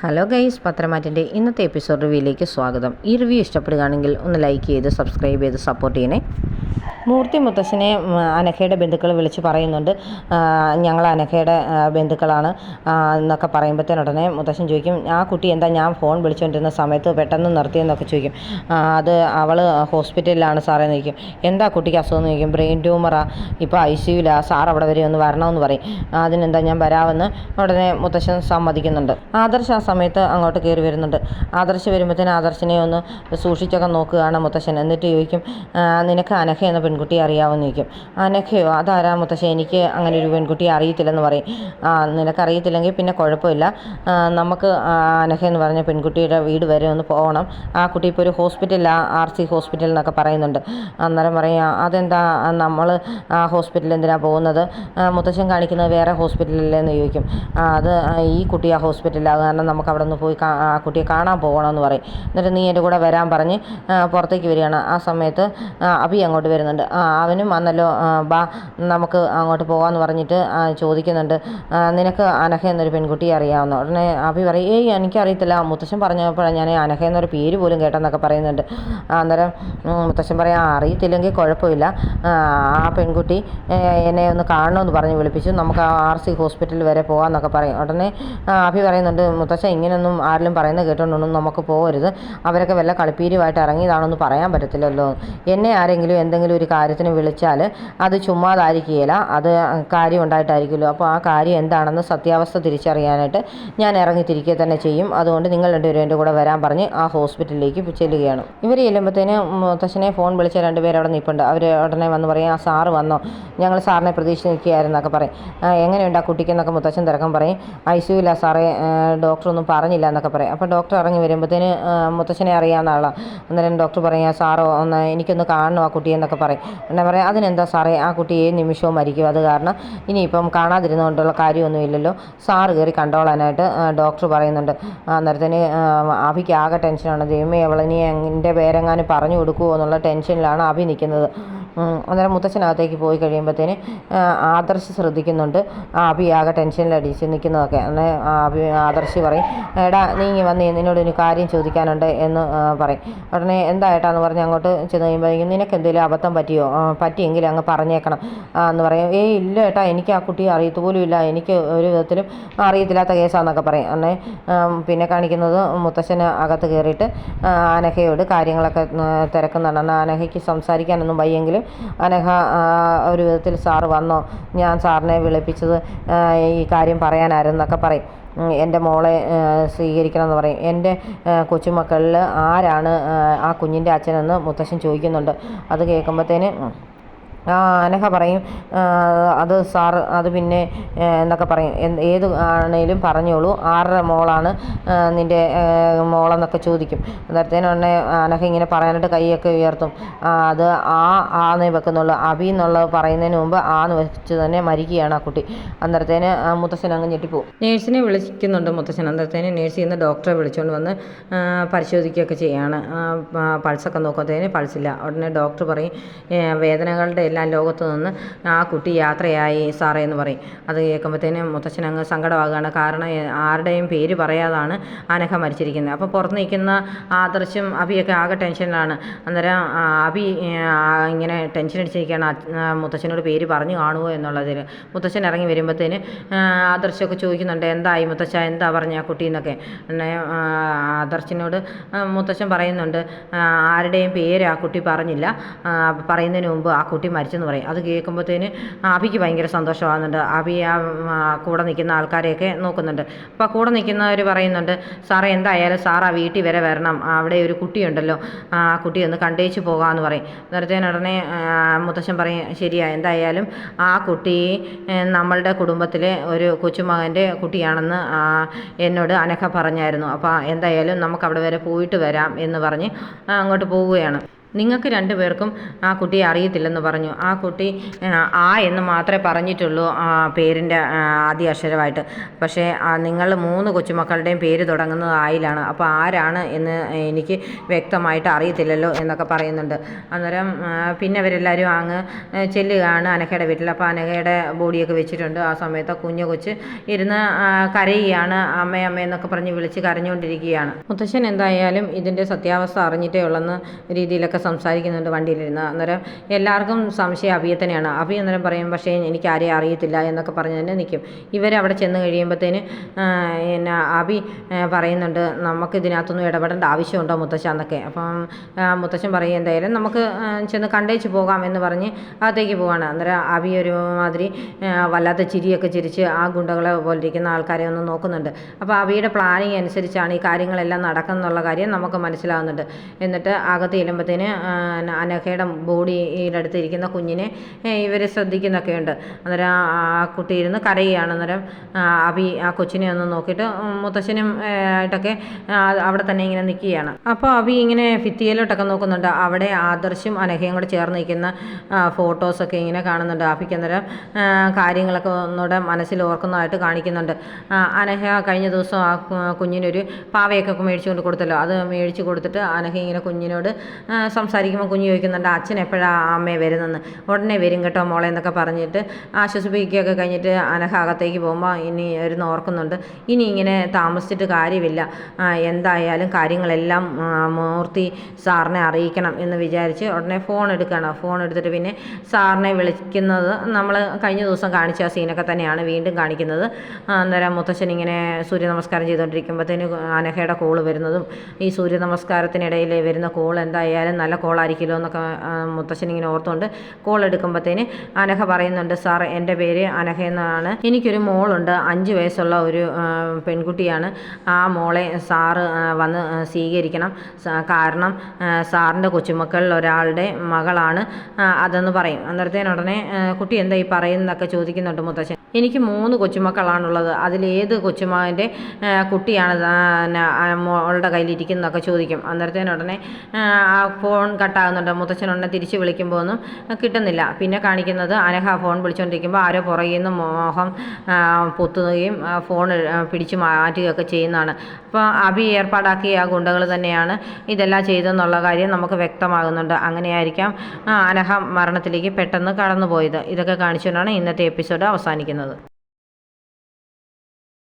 Hello guys, പത്രമാറ്റിൻ്റെ ഇന്നത്തെ episode റിവ്യൂയിലേക്ക് സ്വാഗതം. ഈ റിവ്യൂ ഇഷ്ടപ്പെടുകയാണെങ്കിൽ ഒന്ന് ലൈക്ക് ചെയ്ത് സബ്സ്ക്രൈബ് ചെയ്ത് സപ്പോർട്ട് ചെയ്യണേ. മൂർത്തി മുത്തശ്ശനെ അനഘയുടെ ബന്ധുക്കൾ വിളിച്ച് പറയുന്നുണ്ട്, ഞങ്ങൾ അനഘയുടെ ബന്ധുക്കളാണ് എന്നൊക്കെ പറയുമ്പോഴത്തേനുടനെ മുത്തശ്ശൻ ചോദിക്കും, ആ കുട്ടി എന്താ ഞാൻ ഫോൺ വിളിച്ചുകൊണ്ടിരുന്ന സമയത്ത് പെട്ടെന്ന് നിർത്തിയെന്നൊക്കെ ചോദിക്കും. അത് അവൾ ഹോസ്പിറ്റലിലാണ് സാറേ എന്ന് ചോദിക്കും. എന്താ കുട്ടിക്ക് അസുഖം എന്ന് ചോദിക്കും. ബ്രെയിൻ ട്യൂമറാ, ഇപ്പോൾ ICUവിലാണ്, സാർ അവിടെ വരെ ഒന്ന് വരണമെന്ന് പറയും. അതിനെന്താ ഞാൻ വരാമെന്ന് ഉടനെ മുത്തശ്ശൻ സമ്മതിക്കുന്നുണ്ട്. ആദർശ് ആ സമയത്ത് അങ്ങോട്ട് കയറി വരുന്നുണ്ട്. ആദർശ് വരുമ്പോഴത്തേന് ആദർശിനെ ഒന്ന് സൂക്ഷിച്ചൊക്കെ നോക്കുകയാണ് മുത്തശ്ശൻ. എന്നിട്ട് ചോദിക്കും, നിനക്ക് അനഘ എന്ന പെൺകുട്ടിയെ അറിയാമെന്ന് ചോദിക്കും. അനഘയോ, അതാരാ മുത്തശ്ശൻ, എനിക്ക് അങ്ങനെ ഒരു പെൺകുട്ടിയെ അറിയത്തില്ലെന്ന് പറയും. നിനക്കറിയത്തില്ലെങ്കിൽ പിന്നെ കുഴപ്പമില്ല, നമുക്ക് അനഘ എന്ന് പറഞ്ഞ പെൺകുട്ടിയുടെ വീട് വരെ ഒന്ന് പോകണം. ആ കുട്ടി ഇപ്പോൾ ഒരു ഹോസ്പിറ്റലിലാണ്, RC ഹോസ്പിറ്റൽ എന്നൊക്കെ പറയുന്നുണ്ട്. അന്നേരം പറയാം, അതെന്താ നമ്മൾ ആ ഹോസ്പിറ്റലിൽ എന്തിനാണ് പോകുന്നത്, മുത്തശ്ശൻ കാണിക്കുന്നത് വേറെ ഹോസ്പിറ്റലില്ലെന്ന് ചോദിക്കും. അത് ഈ കുട്ടി ആ ഹോസ്പിറ്റലിലാണ്, കാരണം നമുക്ക് അവിടെ നിന്ന് പോയി ആ കുട്ടിയെ കാണാൻ പോകണമെന്ന് പറയും. എന്നിട്ട് നീ എൻ്റെ കൂടെ വരാൻ പറഞ്ഞ് പുറത്തേക്ക് വരികയാണ്. ആ സമയത്ത് അഭി അങ്ങോട്ട് വരുന്നുണ്ട്. അവനും വന്നല്ലോ, ബാ നമുക്ക് അങ്ങോട്ട് പോകാമെന്ന് പറഞ്ഞിട്ട് ചോദിക്കുന്നുണ്ട്, നിനക്ക് അനഘ എന്നൊരു പെൺകുട്ടിയെ അറിയാവുന്ന. ഉടനെ അഭി പറയും, എനിക്കറിയത്തില്ല, മുത്തശ്ശൻ പറഞ്ഞപ്പോഴാണ് ഞാൻ അനഘ എന്നൊരു പേര് പോലും കേട്ടെന്നൊക്കെ പറയുന്നുണ്ട്. അന്നേരം മുത്തശ്ശൻ പറയാം, അറിയത്തില്ലെങ്കിൽ കുഴപ്പമില്ല, ആ പെൺകുട്ടി എന്നെ ഒന്ന് കാണണമെന്ന് പറഞ്ഞ് വിളിപ്പിച്ചു, നമുക്ക് ആ RC ഹോസ്പിറ്റലിൽ വരെ പോകാമെന്നൊക്കെ പറയും. ഉടനെ അഭി പറയുന്നുണ്ട്, മുത്തശ്ശൻ ഇങ്ങനെയൊന്നും ആരെങ്കിലും പറയുന്നത് കേട്ടോണ്ടൊന്നും നമുക്ക് പോകരുത്, അവരൊക്കെ വല്ല കളിപ്പീരുമായിട്ട് ഇറങ്ങിയതാണെന്ന് പറയാൻ പറ്റത്തില്ലല്ലോ. എന്നെ ആരെങ്കിലും എന്തെങ്കിലും ഒരു കാര്യത്തിന് വിളിച്ചാൽ അത് ചുമ്മാതായിരിക്കുകയില്ല, അത് കാര്യം ഉണ്ടായിട്ടായിരിക്കുമല്ലോ. അപ്പോൾ ആ കാര്യം എന്താണെന്ന് സത്യാവസ്ഥ തിരിച്ചറിയാനായിട്ട് ഞാൻ ഇറങ്ങിത്തിരിക്കുക തന്നെ ചെയ്യും. അതുകൊണ്ട് നിങ്ങൾ രണ്ടുപേരും എൻ്റെ കൂടെ വരാൻ പറഞ്ഞ് ആ ഹോസ്പിറ്റലിലേക്ക് ചെല്ലുകയാണ്. ഇവർ ചെല്ലുമ്പോഴത്തേന് മുത്തശ്ശനെ ഫോൺ വിളിച്ച രണ്ടുപേർ അവിടെ നിൽപ്പുണ്ട്. അവർ ഉടനെ വന്ന് പറയും, ആ സാറ് വന്നോ, ഞങ്ങൾ സാറിനെ പ്രതീക്ഷിച്ച് നിൽക്കുകയായിരുന്നൊക്കെ പറയും. എങ്ങനെയുണ്ട് ആ കുട്ടിക്കെന്നൊക്കെ മുത്തശ്ശൻ തിരക്കം പറയും. ICUവിലാണ് സാറേ, ഡോക്ടറൊന്നും പറഞ്ഞില്ല എന്നൊക്കെ പറയും. അപ്പോൾ ഡോക്ടർ ഇറങ്ങി വരുമ്പോഴത്തേന് മുത്തശ്ശനെ അറിയാവുന്ന ആളാണ്. അന്നേരം ഡോക്ടർ പറയും, സാറോ എനിക്കൊന്ന് കാണണം ആ കുട്ടിയെന്നൊക്കെ പറയും. എന്നാ പറയാം, അതിനെന്താ സാറേ, ആ കുട്ടി ഏത് നിമിഷവും മരിക്കും, അത് കാരണം ഇനിയിപ്പം കാണാതിരുന്നുകൊണ്ടുള്ള കാര്യമൊന്നുമില്ലല്ലോ, സാറ് കയറി കണ്ടോളാനായിട്ട് ഡോക്ടർ പറയുന്നുണ്ട്. അന്നേരത്തിന് അഭിക്ക് ആകെ ടെൻഷനാണ്. ദൈവമേ, അവളിനി എൻ്റെ പേരെങ്ങാനും പറഞ്ഞു കൊടുക്കുമോ എന്നുള്ള ടെൻഷനിലാണ് അഭി നിൽക്കുന്നത്. അന്നേരം മുത്തച്ഛനകത്തേക്ക് പോയി കഴിയുമ്പോഴത്തേന് ആദർശ് ശ്രദ്ധിക്കുന്നുണ്ട് അഭി ആകെ ടെൻഷനിലടിച്ച് നിൽക്കുന്നതൊക്കെ. അങ്ങനെ ആദർശ് പറയും, എടാ നീ ഇങ്ങ് വന്നേ, നിന്നോട് ഒരു കാര്യം ചോദിക്കാനുണ്ട് എന്ന് പറയും. ഉടനെ എന്താ ഏട്ടാന്ന് പറഞ്ഞ് അങ്ങോട്ട് ചെന്ന് കഴിയുമ്പോഴേക്കും, നിനക്ക് എന്തെങ്കിലും അബദ്ധം പറ്റിയെങ്കിൽ അങ്ങ് പറഞ്ഞേക്കണം എന്ന് പറയും. ഇല്ല ഏട്ടാ, എനിക്ക് ആ കുട്ടിയെ അറിയത്തുപോലും ഇല്ല, എനിക്ക് ഒരു വിധത്തിലും അറിയത്തില്ലാത്ത കേസാന്നൊക്കെ പറയും. അന്നേ പിന്നെ കാണിക്കുന്നത് മുത്തശ്ശന് അകത്ത് കയറിയിട്ട് അനഘയോട് കാര്യങ്ങളൊക്കെ തിരക്കുന്നുണ്ട്. അനഘയ്ക്ക് സംസാരിക്കാനൊന്നും വയ്യെങ്കിലും അനഘ ഒരു വിധത്തിൽ, സാറ് വന്നോ, ഞാൻ സാറിനെ വിളിപ്പിച്ചത് ഈ കാര്യം പറയാനായിരുന്നൊക്കെ പറയും. എൻ്റെ മോളെ സ്വീകരിക്കണമെന്ന് പറയും. എൻ്റെ കൊച്ചുമക്കളിൽ ആരാണ് ആ കുഞ്ഞിൻ്റെ അച്ഛനെന്ന് മുത്തശ്ശൻ ചോദിക്കുന്നുണ്ട്. അത് കേൾക്കുമ്പോഴത്തേന് അനഘ പറയും, അത് സാറ് അത് പിന്നെ എന്നൊക്കെ പറയും. ഏത് ആണേലും പറഞ്ഞോളൂ, ആരുടെ മോളാണ് നിൻ്റെ മോളെന്നൊക്കെ ചോദിക്കും. അന്നേരത്തേനുടനെ അനഘ ഇങ്ങനെ പറയാനായിട്ട് കൈയൊക്കെ ഉയർത്തും. അത് ആന്നേ വെക്കുന്നുള്ളൂ, അഭി എന്നുള്ളത് പറയുന്നതിന് മുമ്പ് ആന്ന് വെച്ച് തന്നെ മരിക്കുകയാണ് ആ കുട്ടി. അന്നേരത്തേന് മുത്തശ്ശൻ അങ്ങ് ഞെട്ടിപ്പോവും. നേഴ്സിനെ വിളിക്കുന്നുണ്ട് മുത്തശ്ശൻ. അന്നേരത്തേന് നേഴ്സിൽ നിന്ന് ഡോക്ടറെ വിളിച്ചുകൊണ്ട് വന്ന് പരിശോധിക്കുകയൊക്കെ ചെയ്യാണ്. പൾസൊക്കെ നോക്കുമ്പോഴത്തേന് പൾസില്ല. ഉടനെ ഡോക്ടർ പറയും, വേദനകളുടെ എല്ലാം ലോകത്ത് നിന്ന് ആ കുട്ടി യാത്രയായി സാറേ എന്ന് പറയും. അത് കേൾക്കുമ്പോഴത്തേനും മുത്തച്ഛൻ അങ്ങ് സങ്കടമാകുകയാണ്. കാരണം ആരുടെയും പേര് പറയാതാണ് അനഘ മരിച്ചിരിക്കുന്നത്. അപ്പോൾ പുറത്ത് നിൽക്കുന്ന ആദർശും അഭിയൊക്കെ ആകെ ടെൻഷനിലാണ്. അന്നേരം അഭി ഇങ്ങനെ ടെൻഷൻ അടിച്ചിരിക്കുകയാണ്, മുത്തച്ഛനോട് പേര് പറഞ്ഞു കാണുമോ എന്നുള്ളതിൽ. മുത്തച്ഛൻ ഇറങ്ങി വരുമ്പോഴത്തേന് ആദർശമൊക്കെ ചോദിക്കുന്നുണ്ട്, എന്തായി മുത്തച്ഛ, എന്താ പറഞ്ഞ ആ കുട്ടി എന്നൊക്കെ. പിന്നെ ആദർശിനോട് മുത്തച്ഛൻ പറയുന്നുണ്ട്, ആരുടെയും പേര് ആ കുട്ടി പറഞ്ഞില്ല, പറയുന്നതിന് മുമ്പ് ആ കുട്ടി മരിച്ചെന്ന് പറയും. അത് കേൾക്കുമ്പോഴത്തേന് അഭിക്ക് ഭയങ്കര സന്തോഷമാകുന്നുണ്ട്. അഭി കൂടെ നിൽക്കുന്ന ആൾക്കാരെയൊക്കെ നോക്കുന്നുണ്ട്. അപ്പോൾ കൂടെ നിൽക്കുന്നവർ പറയുന്നുണ്ട്, സാറേ എന്തായാലും സാർ ആ വീട്ടിൽ വരെ വരണം, അവിടെ ഒരു കുട്ടിയുണ്ടല്ലോ, ആ കുട്ടി ഒന്ന് കണ്ടേച്ച് പോകാമെന്ന് പറയും. ഉടനെ മുത്തശ്ശൻ പറയും, ശരിയാ, എന്തായാലും ആ കുട്ടി നമ്മളുടെ കുടുംബത്തിലെ ഒരു കൊച്ചുമകൻ്റെ കുട്ടിയാണെന്ന് എന്നോട് അനഘ പറഞ്ഞായിരുന്നു. അപ്പോൾ എന്തായാലും നമുക്ക് അവിടെ വരെ പോയിട്ട് വരാം എന്ന് പറഞ്ഞ് അങ്ങോട്ട് പോവുകയാണ്. നിങ്ങൾക്ക് രണ്ടുപേർക്കും ആ കുട്ടിയെ അറിയത്തില്ലെന്ന് പറഞ്ഞു. ആ കുട്ടി എന്ന് മാത്രമേ പറഞ്ഞിട്ടുള്ളൂ പേരിൻ്റെ ആദ്യ അക്ഷരമായിട്ട്. പക്ഷേ നിങ്ങൾ 3 കൊച്ചുമക്കളുടെയും പേര് തുടങ്ങുന്നത് ആയിലാണ്. അപ്പോൾ ആരാണ് എന്ന് എനിക്ക് വ്യക്തമായിട്ട് അറിയത്തില്ലല്ലോ എന്നൊക്കെ പറയുന്നുണ്ട്. അന്നേരം പിന്നെ അവരെല്ലാവരും അങ്ങ് ചെല്ലുകയാണ് അനഘയുടെ വീട്ടിൽ. അപ്പോൾ അനഘയുടെ ബോഡിയൊക്കെ വെച്ചിട്ടുണ്ട്. ആ സമയത്ത് കൊച്ച് ഇരുന്ന് കരയുകയാണ്. അമ്മ എന്നൊക്കെ പറഞ്ഞ് വിളിച്ച് കരഞ്ഞുകൊണ്ടിരിക്കുകയാണ്. മുത്തശ്ശൻ എന്തായാലും ഇതിൻ്റെ സത്യാവസ്ഥ അറിഞ്ഞിട്ടേ ഉള്ളെന്ന് രീതിയിലൊക്കെ സംസാരിക്കുന്നുണ്ട് വണ്ടിയിലിരുന്ന്. അന്നേരം എല്ലാവർക്കും സംശയം അഭിയെ തന്നെയാണ്. അഭി അന്നേരം പറയും, പക്ഷേ എനിക്ക് ആരെയും അറിയത്തില്ല എന്നൊക്കെ പറഞ്ഞ് തന്നെ നിൽക്കും. ഇവരവിടെ ചെന്ന് കഴിയുമ്പോഴത്തേന് അഭി പറയുന്നുണ്ട്, നമുക്ക് ഇതിനകത്തൊന്നും ഇടപെടേണ്ട ആവശ്യമുണ്ടോ മുത്തശ്ശ എന്നൊക്കെ. അപ്പം മുത്തശ്ശൻ പറയും, എന്തായാലും നമുക്ക് ചെന്ന് കണ്ടേച്ച് പോകാം എന്ന് പറഞ്ഞ് അകത്തേക്ക് പോവാണ്. അന്നേരം അഭി ഒരുമാതിരി വല്ലാത്ത ചിരിയൊക്കെ ചിരിച്ച് ആ ഗുണ്ടകളെ പോലെ ഇരിക്കുന്ന ആൾക്കാരെ ഒന്ന് നോക്കുന്നുണ്ട്. അപ്പോൾ അഭിയുടെ പ്ലാനിങ് അനുസരിച്ചാണ് ഈ കാര്യങ്ങളെല്ലാം നടക്കുന്നുള്ള കാര്യം നമുക്ക് മനസ്സിലാകുന്നുണ്ട്. എന്നിട്ട് അകത്ത് ചെല്ലുമ്പോഴത്തേന് അനഘയുടെ ബോഡിയുടെ അടുത്ത് ഇരിക്കുന്ന കുഞ്ഞിനെ ഇവർ ശ്രദ്ധിക്കുന്നൊക്കെ ഉണ്ട്. അന്നേരം ആ കുട്ടി ഇരുന്ന് കരയുകയാണ്. അന്നേരം അഭി ആ കൊച്ചിനെ ഒന്ന് നോക്കിയിട്ട് മുത്തശ്ശനും ആയിട്ടൊക്കെ അവിടെ തന്നെ ഇങ്ങനെ നിൽക്കുകയാണ്. അപ്പോൾ അഭി ഇങ്ങനെ ഭിത്തിയിലോട്ടൊക്കെ നോക്കുന്നുണ്ട്. അവിടെ ആദർശും അനഘയും കൂടെ ചേർന്ന് നിൽക്കുന്ന ഫോട്ടോസൊക്കെ ഇങ്ങനെ കാണുന്നുണ്ട്. അഭിക്ക് അന്നേരം കാര്യങ്ങളൊക്കെ ഒന്നുകൂടെ മനസ്സിൽ ഓർക്കുന്നതായിട്ട് കാണിക്കുന്നുണ്ട്. അനഘ കഴിഞ്ഞ ദിവസം ആ കുഞ്ഞിനൊരു പാവയൊക്കെ മേടിച്ചു കൊടുത്തല്ലോ. അത് മേടിച്ച് കൊടുത്തിട്ട് അനഘ ഇങ്ങനെ കുഞ്ഞിനോട് സംസാരിക്കുമ്പോൾ കുഞ്ഞ് ചോദിക്കുന്നുണ്ട്, അച്ഛൻ എപ്പോഴാണ് അമ്മയെ വരുന്നെന്ന്. ഉടനെ വരും കേട്ടോ മോളെ എന്നൊക്കെ പറഞ്ഞിട്ട് ആശ്വസിപ്പിക്കുകയൊക്കെ കഴിഞ്ഞിട്ട് അനഘ അകത്തേക്ക് പോകുമ്പോൾ ഇനി ഇരുന്ന് ഓർക്കുന്നുണ്ട്, ഇനി ഇങ്ങനെ താമസിച്ചിട്ട് കാര്യമില്ല, എന്തായാലും കാര്യങ്ങളെല്ലാം മൂർത്തി സാറിനെ അറിയിക്കണം എന്ന് വിചാരിച്ച് ഉടനെ ഫോൺ എടുക്കുകയാണ്. ഫോൺ എടുത്തിട്ട് പിന്നെ സാറിനെ വിളിക്കുന്നത് നമ്മൾ കഴിഞ്ഞ ദിവസം കാണിച്ച ആ സീനൊക്കെ തന്നെയാണ് വീണ്ടും കാണിക്കുന്നത്. അന്നേരം മുത്തശ്ശൻ ഇങ്ങനെ സൂര്യ നമസ്കാരം ചെയ്തുകൊണ്ടിരിക്കുമ്പോഴത്തേന് അനഘയുടെ കോള് വരുന്നതും ഈ സൂര്യ നമസ്കാരത്തിനിടയിൽ വരുന്ന കോൾ എന്തായാലും നല്ല കോളായിരിക്കുമല്ലോ എന്നൊക്കെ മുത്തശ്ശൻ ഇങ്ങനെ ഓർത്തുകൊണ്ട് കോൾ എടുക്കുമ്പോഴത്തേന് അനഘ പറയുന്നുണ്ട്, സാർ എൻ്റെ പേര് അനഘ എന്നാണ്, എനിക്കൊരു മോളുണ്ട്, 5 വയസ്സുള്ള ഒരു പെൺകുട്ടിയാണ്. ആ മോളെ സാറ് വന്ന് സ്വീകരിക്കണം, കാരണം സാറിൻ്റെ കൊച്ചുമക്കളിൽ ഒരാളുടെ മകളാണ് അതെന്ന് പറയും. അന്നേരത്തേനുടനെ കുട്ടി എന്താ ഈ പറയുന്നതൊക്കെ ചോദിക്കുന്നുണ്ട് മുത്തശ്ശൻ. എനിക്ക് 3 കൊച്ചുമക്കളാണുള്ളത്, അതിലേത് കൊച്ചുമകൻ്റെ കുട്ടിയാണ് മോളുടെ കയ്യിലിരിക്കുന്നതൊക്കെ ചോദിക്കും. അന്നേരത്തേനുടനെ ആ ഫോൺ കട്ടാകുന്നുണ്ട്. മുത്തച്ഛനുടനെ തിരിച്ച് വിളിക്കുമ്പോൾ ഒന്നും കിട്ടുന്നില്ല. പിന്നെ കാണിക്കുന്നത് അനഘ ഫോൺ വിളിച്ചുകൊണ്ടിരിക്കുമ്പോൾ ആരോ പുറകിൽ നിന്ന് മോഹം പൊത്തുകയും ഫോൺ പിടിച്ചു മാറ്റുകയൊക്കെ ചെയ്യുന്നതാണ്. അപ്പോൾ അഭി ഏർപ്പാടാക്കിയ ആ ഗുണ്ടകൾ തന്നെയാണ് ഇതെല്ലാം ചെയ്തെന്നുള്ള കാര്യം നമുക്ക് വ്യക്തമാകുന്നുണ്ട്. അങ്ങനെയായിരിക്കാം അനഘ മരണത്തിലേക്ക് പെട്ടെന്ന് കടന്നുപോയത്. ഇതൊക്കെ കാണിച്ചുകൊണ്ടാണ് ഇന്നത്തെ എപ്പിസോഡ് അവസാനിക്കുന്നത്.